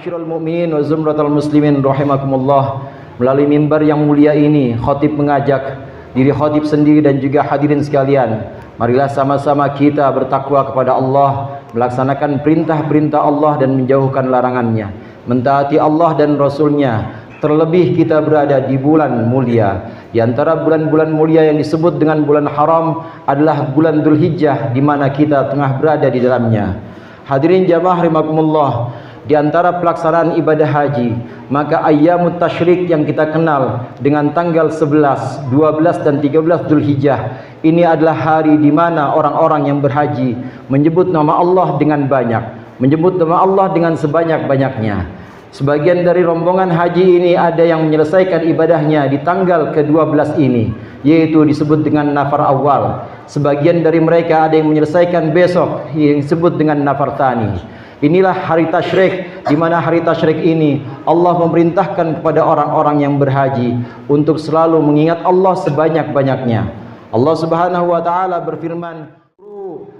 Ma'asyiral mu'minin wa zumratal muslimin rahimakumullah. Melalui mimbar yang mulia ini, khatib mengajak diri khatib sendiri dan juga hadirin sekalian, marilah sama-sama kita bertakwa kepada Allah, melaksanakan perintah-perintah Allah dan menjauhkan larangannya, mentaati Allah dan Rasulnya. Terlebih kita berada di bulan mulia. Di antara bulan-bulan mulia yang disebut dengan bulan haram adalah bulan Dzulhijjah, di mana kita tengah berada di dalamnya. Hadirin jamaah rahimakumullah, di antara pelaksanaan ibadah haji, maka ayyamut tasyrik yang kita kenal dengan tanggal 11, 12 dan 13 Dzulhijjah, ini adalah hari di mana orang-orang yang berhaji menyebut nama Allah dengan banyak, menyebut nama Allah dengan sebanyak-banyaknya. Sebagian dari rombongan haji ini ada yang menyelesaikan ibadahnya di tanggal ke-12 ini, yaitu disebut dengan nafar awal. Sebagian dari mereka ada yang menyelesaikan besok, yang disebut dengan nafar tani. Inilah hari tasyrik, di mana hari tasyrik ini Allah memerintahkan kepada orang-orang yang berhaji untuk selalu mengingat Allah sebanyak-banyaknya. Allah Subhanahu wa taala berfirman,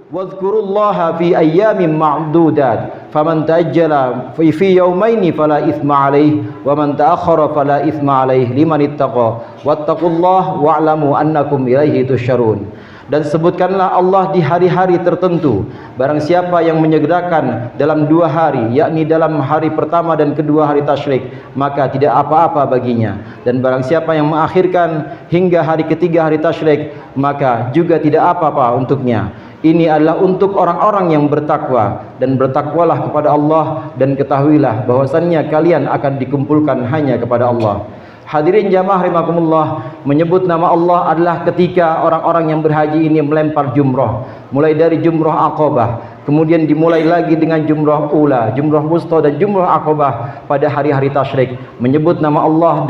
"Wadhkurullaha fi ayyamin ma'dudat, faman ta'ajjala fi yawmaini fala itsma 'alaihi, wa man ta'akhkhara fala itsma 'alaihi liman ittaqa, wattaqullaha wa'lamu annakum ilaihi tusyarun." Dan sebutkanlah Allah di hari-hari tertentu. Barang siapa yang menyegerakan dalam 2 hari, yakni dalam hari pertama dan kedua hari tasyrik, maka tidak apa-apa baginya. Dan barang siapa yang mengakhirkan hingga hari ketiga hari tasyrik, maka juga tidak apa-apa untuknya. Ini adalah untuk orang-orang yang bertakwa, dan bertakwalah kepada Allah, dan ketahuilah bahwasannya kalian akan dikumpulkan hanya kepada Allah. Hadirin jamaah rahimakumullah, menyebut nama Allah adalah ketika orang-orang yang berhaji ini melempar jumrah, mulai dari jumrah Aqabah, kemudian dimulai lagi dengan jumrah ula, jumrah wusta dan jumrah Aqabah pada hari-hari tasyrik. Menyebut nama Allah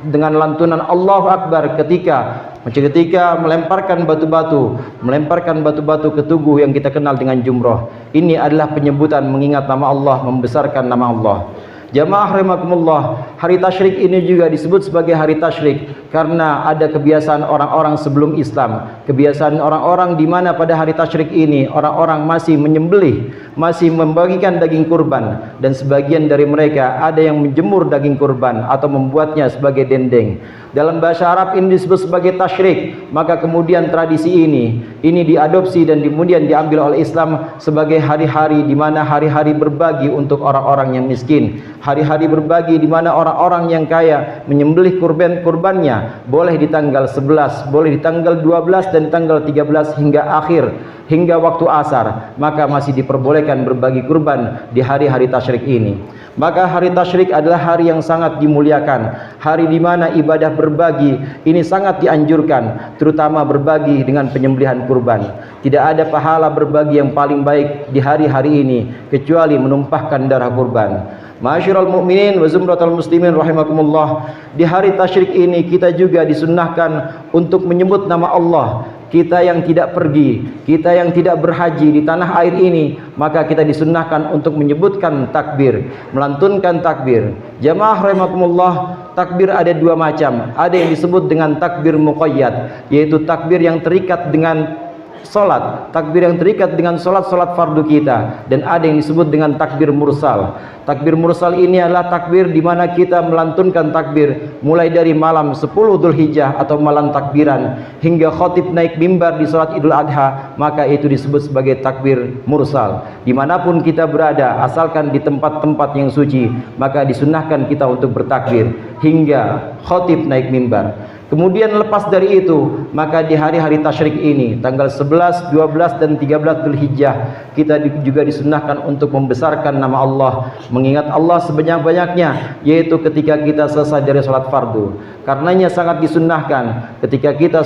dengan lantunan Allahu Akbar ketika melemparkan batu-batu ke tugu yang kita kenal dengan jumrah. Ini adalah penyebutan mengingat nama Allah, membesarkan nama Allah. Jamaah rahimakumullah, hari tasyrik ini juga disebut sebagai hari tasyrik karena ada kebiasaan orang-orang sebelum Islam, kebiasaan orang-orang di mana pada hari tasyrik ini orang-orang masih menyembelih, masih membagikan daging kurban, dan sebagian dari mereka ada yang menjemur daging kurban atau membuatnya sebagai dendeng. Dalam bahasa Arab ini disebut sebagai tasyrik. Maka kemudian tradisi ini diadopsi dan kemudian diambil oleh Islam sebagai hari-hari di mana hari-hari berbagi untuk orang-orang yang miskin, hari-hari berbagi di mana orang-orang yang kaya menyembelih kurbannya boleh di tanggal 11, boleh di tanggal 12 dan tanggal 13 hingga waktu asar, maka masih diperbolehkan berbagi kurban di hari-hari tasyrik ini. Maka hari tasyrik adalah hari yang sangat dimuliakan, hari di mana ibadah berbagi ini sangat dianjurkan, terutama berbagi dengan penyembelihan kurban. Tidak ada pahala berbagi yang paling baik di hari-hari ini kecuali menumpahkan darah kurban. Ma'asyiral mu'minin wa zumratal muslimin rahimakumullah, di hari tasyrik ini kita juga disunnahkan untuk menyebut nama Allah. Kita yang tidak pergi, kita yang tidak berhaji di tanah air ini, maka kita disunnahkan untuk menyebutkan takbir, melantunkan takbir. Jamaah rahimakumullah, takbir ada 2 macam. Ada yang disebut dengan takbir muqayyad, yaitu takbir yang terikat dengan salat, takbir yang terikat dengan salat-salat fardu kita, dan ada yang disebut dengan takbir mursal. Takbir mursal ini adalah takbir di mana kita melantunkan takbir mulai dari malam 10 Dzulhijjah atau malam takbiran hingga khatib naik mimbar di salat Idul Adha, maka itu disebut sebagai takbir mursal. Dimanapun kita berada, asalkan di tempat-tempat yang suci, maka disunnahkan kita untuk bertakbir hingga khatib naik mimbar. Kemudian lepas dari itu, maka di hari-hari tasyrik ini, tanggal 11, 12 dan 13 Dzulhijjah, kita juga disunnahkan untuk membesarkan nama Allah, mengingat Allah sebanyak-banyaknya, yaitu ketika kita selesai dari salat fardu. Karenanya sangat disunnahkan ketika kita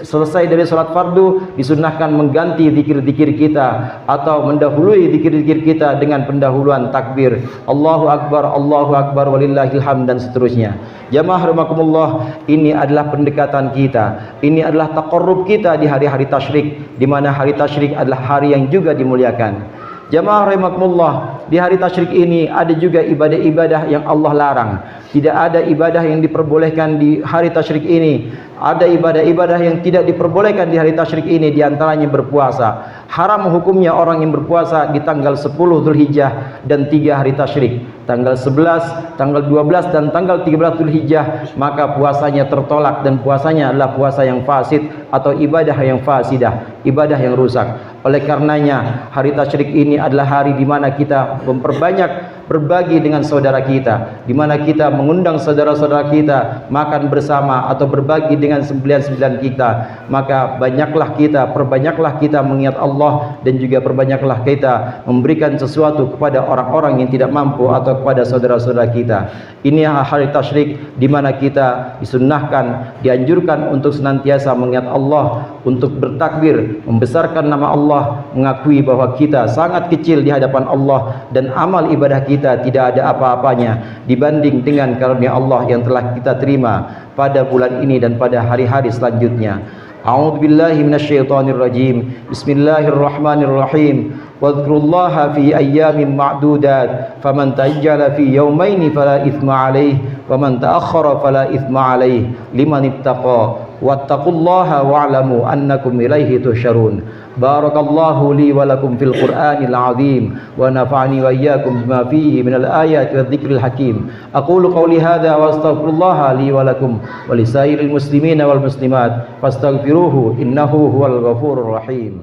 selesai dari salat fardu, disunnahkan mengganti zikir-zikir kita atau mendahului zikir-zikir kita dengan pendahuluan takbir Allahu Akbar walillahil hamd dan seterusnya. Jamaah rahimakumullah, ini adalah pendekatan kita, ini adalah taqarrub kita di hari-hari tasyrik, di mana hari tasyrik adalah hari yang juga dimuliakan. Jamaah rahimakumullah, di hari tasyrik ini ada juga ibadah-ibadah yang Allah larang. Tidak ada ibadah yang diperbolehkan di hari tasyrik ini Ada ibadah-ibadah yang tidak diperbolehkan di hari tasyrik ini, diantaranya berpuasa. Haram hukumnya orang yang berpuasa di tanggal 10 Dzulhijjah dan 3 hari tasyrik, tanggal 11, tanggal 12 dan tanggal 13 Dzulhijjah, maka puasanya tertolak dan puasanya adalah puasa yang fasid atau ibadah yang fasidah, ibadah yang rusak. Oleh karenanya hari tasyrik ini adalah hari di mana kita memperbanyak berbagi dengan saudara kita, di mana kita mengundang saudara-saudara kita makan bersama atau berbagi dengan sembilan-sembilan kita. Maka perbanyaklah kita mengingat Allah, dan juga perbanyaklah kita memberikan sesuatu kepada orang-orang yang tidak mampu atau kepada saudara-saudara kita. Ini hari tasyrik di mana kita disunnahkan, dianjurkan untuk senantiasa mengingat Allah, untuk bertakbir, membesarkan nama Allah, mengakui bahwa kita sangat kecil di hadapan Allah dan amal ibadah kita tidak ada apa-apanya dibanding dengan karunia Allah yang telah kita terima pada bulan ini dan pada hari-hari selanjutnya. A'udzubillahi minasyaitonirrajim. Bismillahirrahmanirrahim. Wadhkurullaha fi ayyamin ma'dudat. Faman ta'ajjala fi yawmaini fala ithma alayhi wa man ta'akhkhara fala ithma alayhi liman ittaqa. Wattaqullaha wa'lamu annakum ilaihi tuhsyarun. Barakallahu li wa lakum fil Qur'anil azim wa nafa'ani wa iyyakum bima fihi minal ayati wadh-dhikril hakim. Aqulu qawli hadza wa astaghfirullaha li wa lakum wa lisairil muslimina wal muslimat fastaghfiruhu innahu huwal ghafurur rahim.